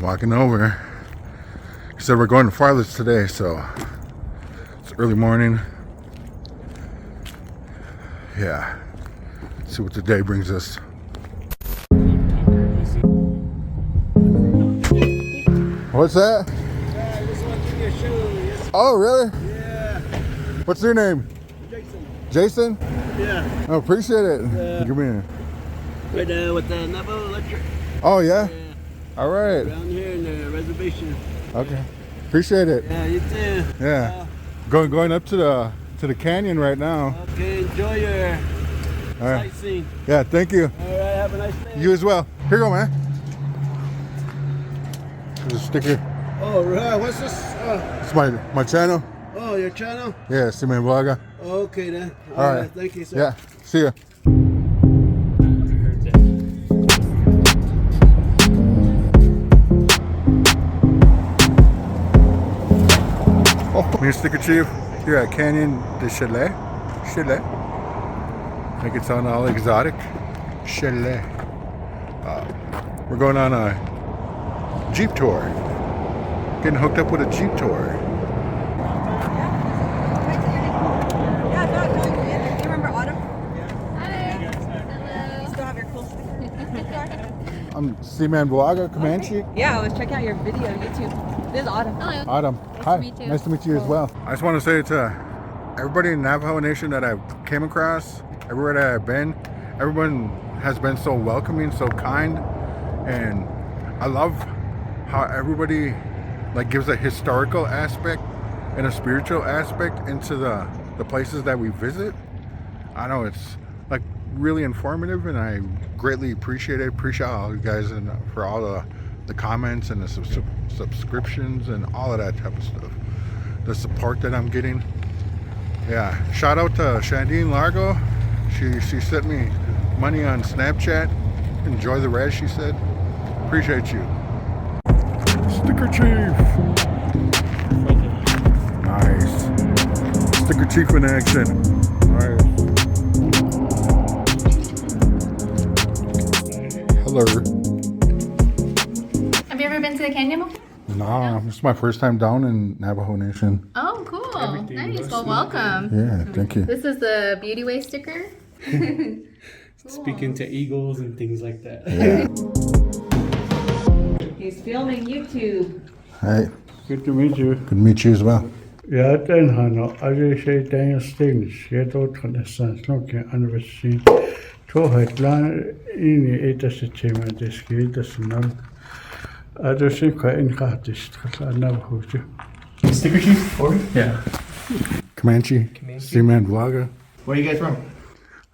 walking over. He said we're going to farthest today, so it's early morning. Yeah, let's see what the day brings us. What's that? Yeah, I just want to give you a show. Yes. Oh, really? Yeah. What's your name? Jason. Jason? Yeah. Oh, appreciate it. Yeah. Give me a... With the Navajo electric. Oh, yeah? Yeah. All right. Around here in the reservation. Okay. Appreciate it. Yeah, you too. Yeah. Going up to the canyon right now. Okay, enjoy your All right. sightseeing. Yeah, thank you. All right, have a nice day. You as well. Here you go, man. There's a sticker. Oh, right. What's this? It's my channel. Oh, your channel? Yeah, Cmanvlogga. Okay, then. All right. Thank you, sir. Yeah. See ya. Me and Stickerchief here at Canyon de Chelly. I think it's on all exotic. Chelly. We're going on a Jeep tour. Getting hooked up with a Jeep tour. Do you remember Autumn? Hi. Hello. You still have your cool sticker? I'm Cmanvlogga, Comanche. Yeah, I was checking out your video on YouTube. This is Autumn. Hello. Autumn. Hi. Nice to meet you as well. I just want to say to everybody in Navajo Nation that I've came across, everywhere that I've been, everyone has been so welcoming, so kind, and I love how everybody like gives a historical aspect and a spiritual aspect into the places that we visit. I know it's like really informative, and I greatly appreciate it. Appreciate all you guys and for all the comments and the subscriptions and all of that type of stuff. The support that I'm getting. Yeah, shout out to Shandine Largo. She sent me money on Snapchat. Enjoy the rest, she said. Appreciate you. Stickerchief. Nice. Stickerchief in action. Nice. Hello. Have you ever been to the canyon before? Nah, this is my first time down in Navajo Nation. Oh, cool. Nice. Well, welcome. Yeah, thank you. This is the Beauty Way sticker. Speaking to eagles and things like that. Yeah. He's filming YouTube. Hey, Good to meet you. good to meet you as well. Ja, den han aldrig set Daniel Stevens. Jeg tror, han snakker universitet. To har et land ind i et af sit tema, det skete sådan. Og det synes jeg en gratis, at Navajo. Stickerchief? Yeah. Comanche, Cmanvlogga. Where are you guys from?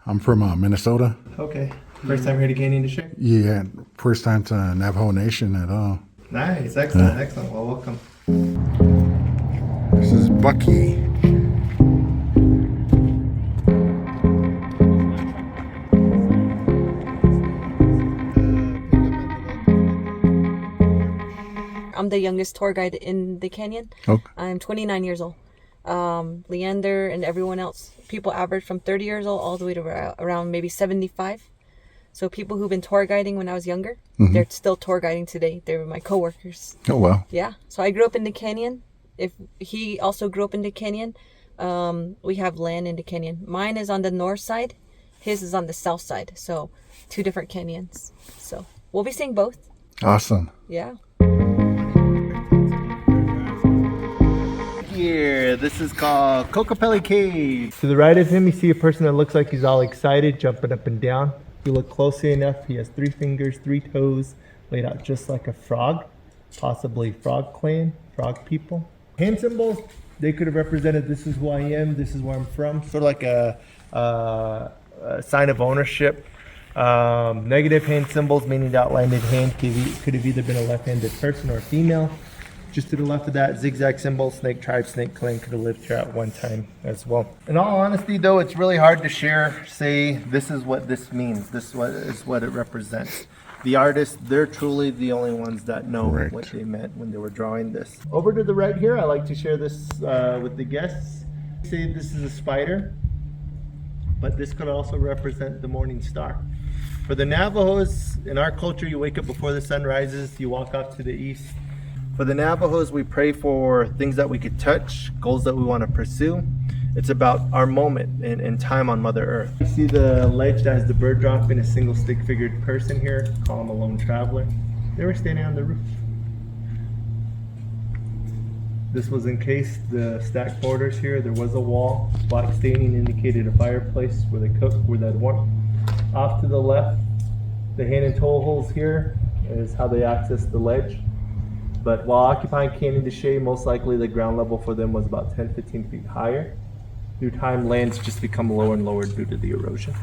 I'm from Minnesota. Okay. First time here to Canyon to share? Yeah, first time to Navajo Nation at all. Nice. Excellent. Excellent. Well, welcome. This is Bucky. I'm the youngest tour guide in the canyon. Okay. I'm 29 years old. Leander and everyone else, people average from 30 years old all the way to around maybe 75. So people who've been tour guiding when I was younger, they're still tour guiding today. They're my coworkers. Oh, well. Yeah. So I grew up in the canyon. If he also grew up in the canyon, we have land in the canyon. Mine is on the north side. His is on the south side. So 2 different canyons. So we'll be seeing both. Awesome. Yeah. Here, this is called Cocopelli Cave. To the right of him, you see a person that looks like he's all excited, jumping up and down. If you look closely enough, he has 3 fingers, 3 toes, laid out just like a frog, possibly frog clan, frog people. Hand symbols, they could have represented this is who I am, this is where I'm from. Sort of like a sign of ownership. Negative hand symbols, meaning the outlanded hand could have either been a left-handed person or a female. Just to the left of that, zigzag symbol, snake tribe, snake clan could have lived here at one time as well. In all honesty though, it's really hard to say this is what this means, this is what it represents. The artists, they're truly the only ones that know what they meant when they were drawing this. Over to the right here, I like to share this with the guests. Say this is a spider, but this could also represent the morning star. For the Navajos, in our culture, you wake up before the sun rises, you walk off to the east. For the Navajos, we pray for things that we could touch, goals that we want to pursue. It's about our moment and time on Mother Earth. You see the ledge that has the bird dropping, a single stick-figured person here, call him a lone traveler. They were standing on the roof. This was encased, the stacked borders here. There was a wall. Black staining indicated a fireplace where they cooked, where they'd warm. Off to the left, the hand and toe holes here is how they accessed the ledge. But while occupying Canyon de Chelly, most likely the ground level for them was about 10-15 feet higher. Through time, lands just become lower and lower due to the erosion.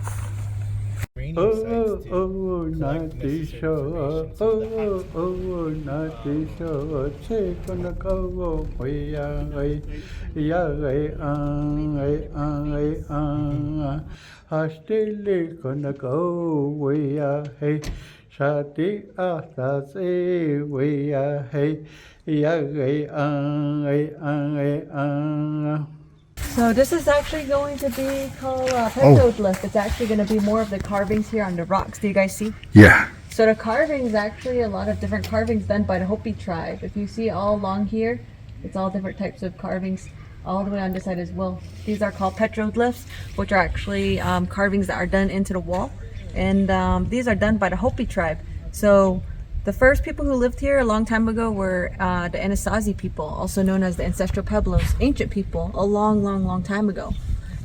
So this is actually going to be called Petroglyph. It's actually going to be more of the carvings here on the rocks. Do you guys see? Yeah. So the carvings, actually a lot of different carvings done by the Hopi tribe. If you see all along here, it's all different types of carvings all the way on this side as well. These are called petroglyphs, which are actually carvings that are done into the wall. And these are done by the Hopi tribe. So the first people who lived here a long time ago were the Anasazi people, also known as the ancestral Pueblos, ancient people, a long time ago.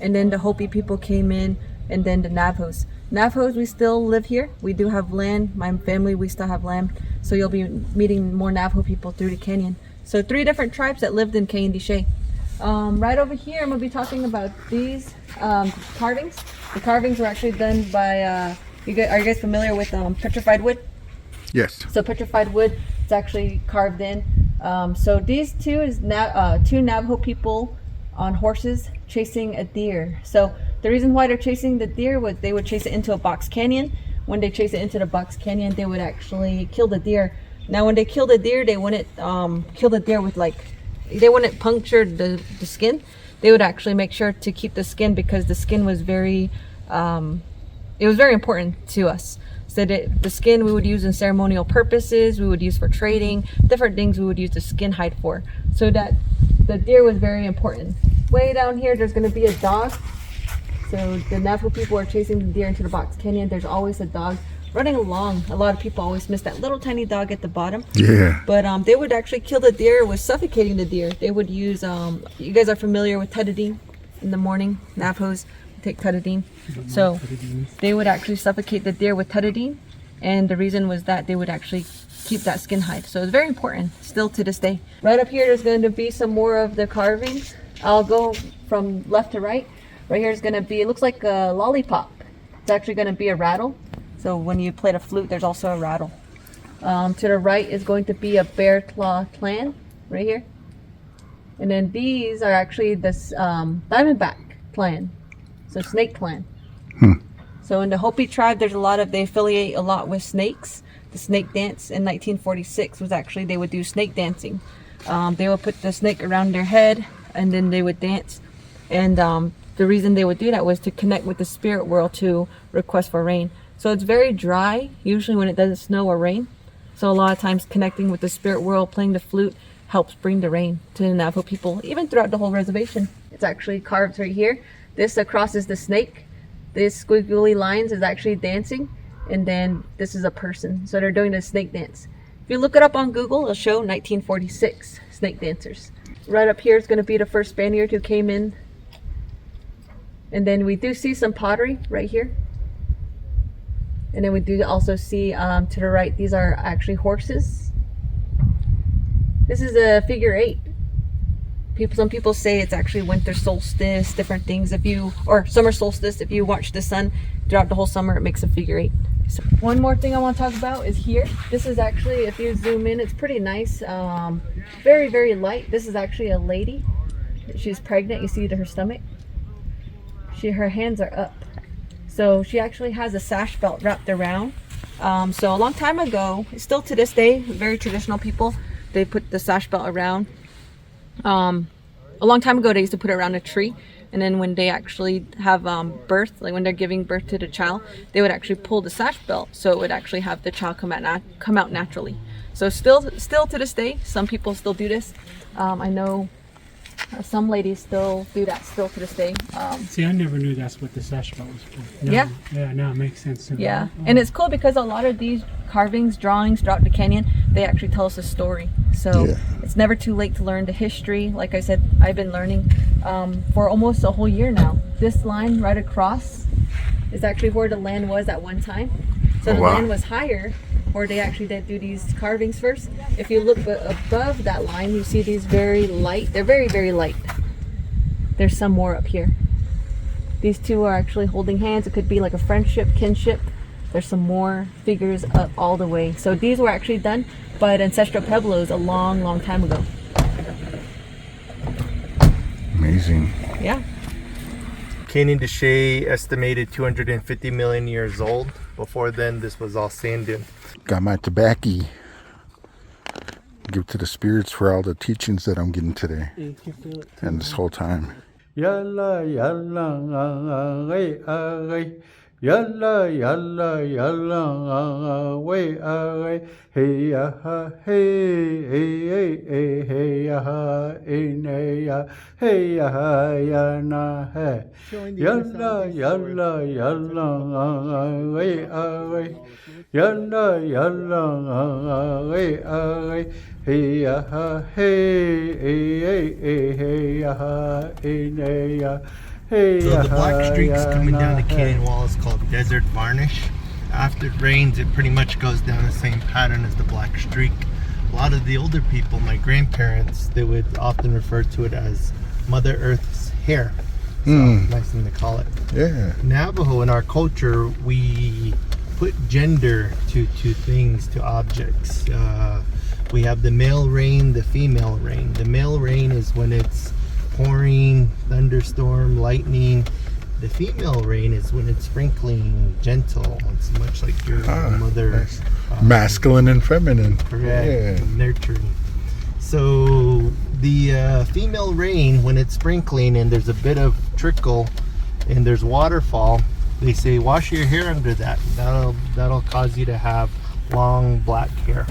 And then the Hopi people came in, and then the Navajos. Navajos, we still live here. We do have land. My family, we still have land. So you'll be meeting more Navajo people through the canyon. So 3 different tribes that lived in Canyon de Chelly. Right over here, I'm going to be talking about these carvings. The carvings were actually done by, are you guys familiar with petrified wood? Yes. So petrified wood, it's actually carved in. So these two is 2 Navajo people on horses chasing a deer. So the reason why they're chasing the deer was they would chase it into a box canyon. When they chase it into the box canyon, they would actually kill the deer. Now when they kill the deer, they wouldn't kill the deer with they wouldn't puncture the skin. They would actually make sure to keep the skin because the skin was very, it was very important to us. So the skin we would use in ceremonial purposes, we would use for trading, different things we would use the skin hide for. So that the deer was very important. Way down here, there's going to be a dog. So the Navajo people are chasing the deer into the box canyon. There's always a dog running along. A lot of people always miss that little tiny dog at the bottom. Yeah. But they would actually kill the deer with suffocating the deer. They would use, you guys are familiar with Tadadine in the morning. Navajos take Tadadine. So they would actually suffocate the deer with Tadadine. And the reason was that they would actually keep that skin hide. So it's very important still to this day. Right up here, there's going to be some more of the carvings. I'll go from left to right. Right here is going to be, it looks like a lollipop. It's actually going to be a rattle. So when you play the flute, there's also a rattle. To the right is going to be a bear claw clan right here. And then these are actually this diamondback clan. So snake clan. So in the Hopi tribe, there's a lot of, they affiliate a lot with snakes. The snake dance in 1946 was actually, they would do snake dancing. They would put the snake around their head and then they would dance. And the reason they would do that was to connect with the spirit world to request for rain. So it's very dry, usually when it doesn't snow or rain. So a lot of times connecting with the spirit world, playing the flute, helps bring the rain to the Navajo people, even throughout the whole reservation. It's actually carved right here. This across is the snake. This squiggly lines is actually dancing. And then this is a person. So they're doing the snake dance. If you look it up on Google, it'll show 1946 snake dancers. Right up here is going to be the first Spaniard who came in. And then we do see some pottery right here. And then we do also see to the right, these are actually horses. This is a figure 8. Some people say it's actually winter solstice, different things. Or summer solstice, if you watch the sun throughout the whole summer, it makes a figure 8. So one more thing I want to talk about is here. This is actually, if you zoom in, it's pretty nice. Very, very light. This is actually a lady. She's pregnant. You see to her stomach. Her hands are up. So she actually has a sash belt wrapped around. So a long time ago, still to this day, very traditional people, they put the sash belt around. A long time ago, they used to put it around a tree And then when they actually have birth, like when they're giving birth to the child, they would actually pull the sash belt, so it would actually have the child come out naturally. So still to this day, some people still do this. I know some ladies still do that still to this day. See, I never knew that's what the sash belt was for. Yeah. Yeah, now it makes sense to me. Yeah, and it's cool because a lot of these carvings, drawings throughout the canyon, they actually tell us a story. So it's never too late to learn the history. Like I said, I've been learning for almost a whole year now. This line right across is actually where the land was at one time. So the land was higher, where they actually did do these carvings first. If you look above that line, you see these very light. They're very, very light. There's some more up here. These two are actually holding hands. It could be like a friendship, kinship. There's some more figures up all the way. So these were actually done by the ancestral Pueblos a long, long time ago. Amazing. Yeah. Canyon de Chelly estimated 250 million years old. Before then, this was all sand dune. Got my tobacco. Give to the spirits for all the teachings that I'm getting today and this whole time. Yalla yalla ay yalla yalla yalla way ay hey ya hey hey hey ya in ya hey ya na hey yalla yalla yalla way ay yalla yalla way ay hey ya hey hey ya in ya. So the black streaks coming down the canyon wall is called desert varnish. After it rains, it pretty much goes down the same pattern as the black streak. A lot of the older people, my grandparents, they would often refer to it as Mother Earth's hair. So nice thing to call it. Yeah. Navajo, in our culture, we put gender to things, to objects. We have the male rain, the female rain. The male rain is when it's pouring, thunderstorm, lightning. The female rain is when it's sprinkling, gentle. It's much like your mother. Nice. Masculine and feminine. Correct. Yeah. Nurturing. So the female rain, when it's sprinkling and there's a bit of trickle and there's waterfall, they say wash your hair under that. That'll cause you to have long black hair.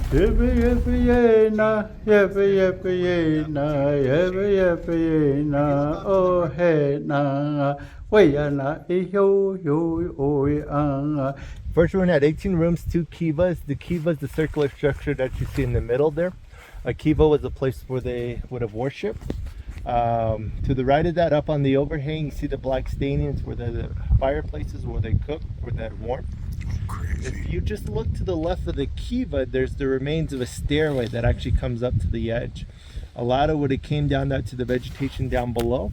First one had 18 rooms, 2 kivas. The kiva is the circular structure that you see in the middle there. A kiva was a place where they would have worshipped. To the right of that, up on the overhang, you see the black stanions where the fireplaces where they cook, where they're warm. Crazy. If you just look to the left of the kiva, there's the remains of a stairway that actually comes up to the edge. A lot of what it came down to the vegetation down below.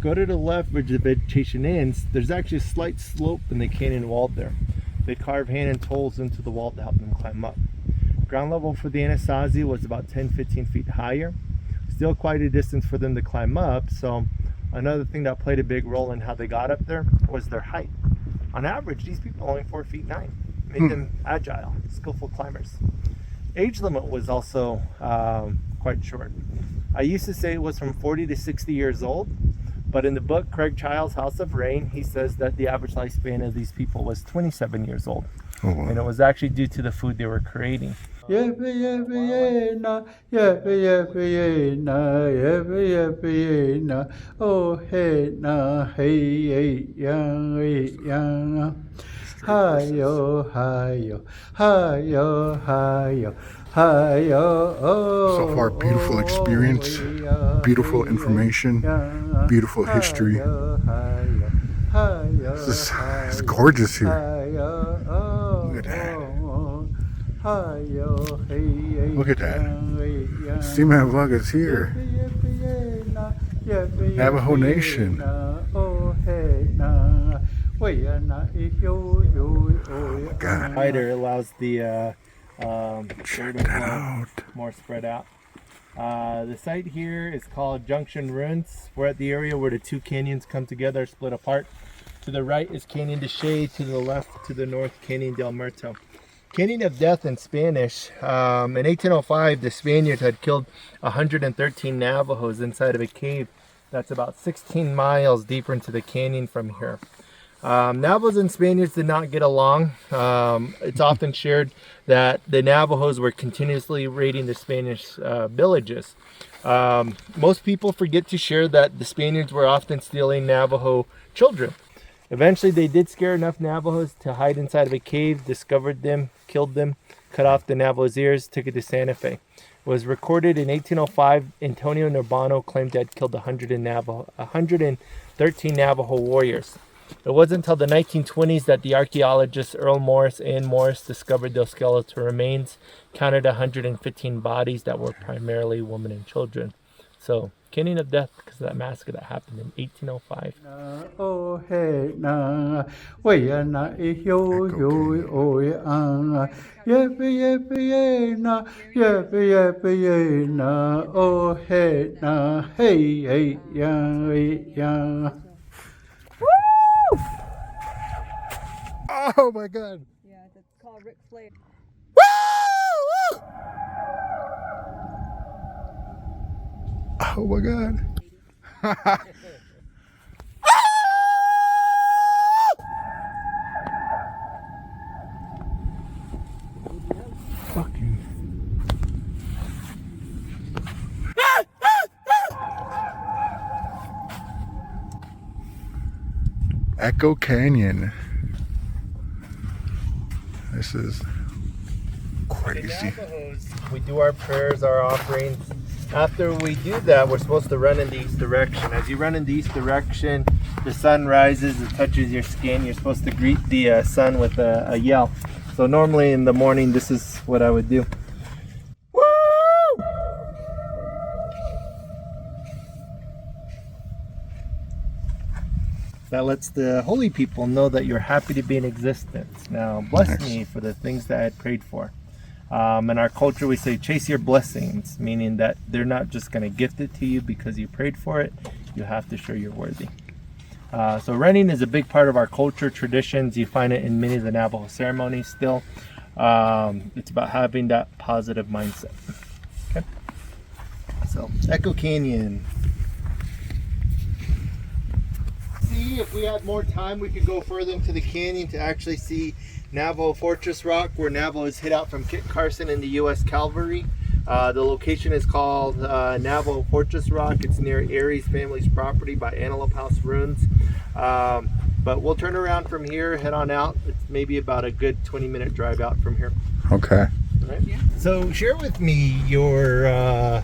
Go to the left where the vegetation ends. There's actually a slight slope in the canyon wall there. They carve hand and tools into the wall to help them climb up. Ground level for the Anasazi was about 10-15 feet higher. Still quite a distance for them to climb up. So another thing that played a big role in how they got up there was their height. On average, these people are only 4 feet 9. Made them agile, skillful climbers. Age limit was also quite short. I used to say it was from 40 to 60 years old, but in the book, Craig Child's House of Rain, he says that the average lifespan of these people was 27 years old. Oh, wow. And it was actually due to the food they were creating. Oh hey na hey ya hayo hayo hayo hayo hayo. So far, beautiful experience, beautiful information, beautiful history. It's gorgeous here. Look at that. Look at that. Cmanvlogga is here. Navajo Nation. Oh my God. Wider allows the Check that out. more spread out. The site here is called Junction Ruins. We're at the area where the two canyons come together, split apart. To the right is Canyon de Chelly, to the left, to the north, Canyon del Muerto. Canyon of Death in Spanish. In 1805, the Spaniards had killed 113 Navajos inside of a cave that's about 16 miles deeper into the canyon from here. Navajos and Spaniards did not get along. It's often shared that the Navajos were continuously raiding the Spanish villages. Most people forget to share that the Spaniards were often stealing Navajo children. Eventually, they did scare enough Navajos to hide inside of a cave, discovered them, killed them, cut off the Navajo's ears, took it to Santa Fe. It was recorded in 1805. Antonio Nurbano claimed to have killed 113 Navajo warriors. It wasn't until the 1920s that the archaeologists Earl Morris and Morris discovered those skeletal remains, counted 115 bodies that were primarily women and children. So, canyon of death because of that massacre that happened in 1805. Oh hey na, we na yo na, yep na, yep na, oh hey na, hey ya. Oh my God. Yeah, that's called Ric Flair. Oh my God. Fucking. Echo Canyon. This is crazy. We do our prayers, our offerings. After we do that, we're supposed to run in the east direction. As you run in the east direction, the sun rises, it touches your skin. You're supposed to greet the sun with a yell. So normally in the morning, this is what I would do. Woo! That lets the holy people know that you're happy to be in existence. Now, bless me for the things that I had prayed for. In our culture, we say chase your blessings, meaning that they're not just going to gift it to you because you prayed for it. You have to show you're worthy. So running is a big part of our culture, traditions. You find it in many of the Navajo ceremonies still. It's about having that positive mindset. Okay. So, Echo Canyon. See, if we had more time, we could go further into the canyon to actually see Navajo Fortress Rock, where Navajos hid out from Kit Carson in the U.S. Cavalry. The location is called Navajo Fortress Rock. It's near Aries family's property by Antelope House Ruins. But we'll turn around from here, head on out. It's maybe about a good 20-minute drive out from here. Okay. All right. Yeah. So share with me your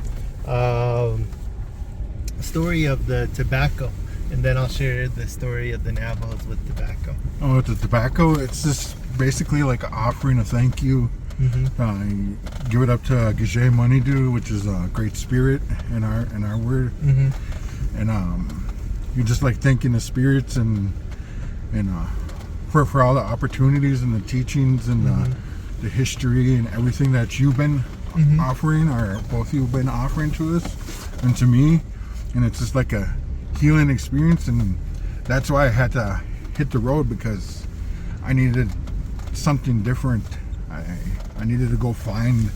story of the tobacco, and then I'll share the story of the Navajos with tobacco. Oh, with the tobacco, it's just basically like an offering of thank you. You give it up to Gije Manidu, which is a great spirit in our word, and you're just like thanking the spirits and for all the opportunities and the teachings and the history and everything that you've been offering, or both of you've been offering to us and to me, and it's just like a healing experience, and that's why I had to hit the road, because I needed something different. I needed to go find and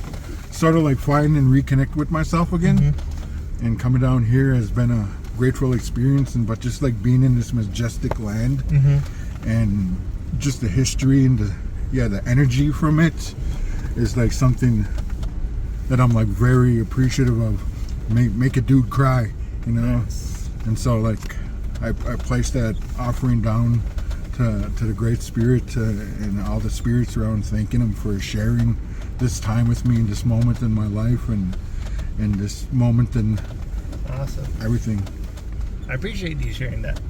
reconnect with myself again. And coming down here has been a grateful experience, but just like being in this majestic land and just the history and the energy from it is like something that I'm like very appreciative of. Make a dude cry, you know. Nice. And so like I placed that offering down to the Great Spirit and all the spirits around, thanking them for sharing this time with me in this moment in my life and this moment and awesome everything. I appreciate you sharing that.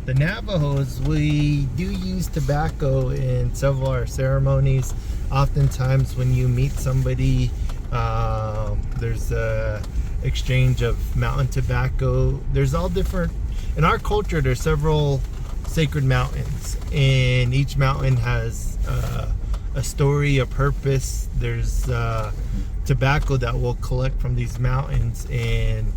The Navajos, we do use tobacco in several of our ceremonies. Oftentimes when you meet somebody, there's a exchange of mountain tobacco. There's all different, in our culture there's several sacred mountains, and each mountain has a story, a purpose. There's tobacco that we'll collect from these mountains, and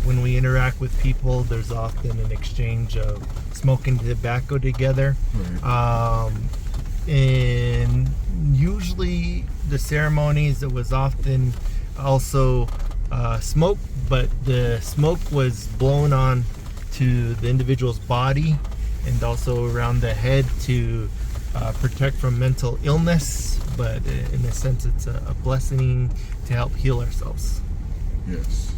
when we interact with people, there's often an exchange of smoking tobacco together. And usually the ceremonies, it was often also smoke, but the smoke was blown on to the individual's body and also around the head to protect from mental illness. But in a sense, it's a blessing to help heal ourselves. Yes.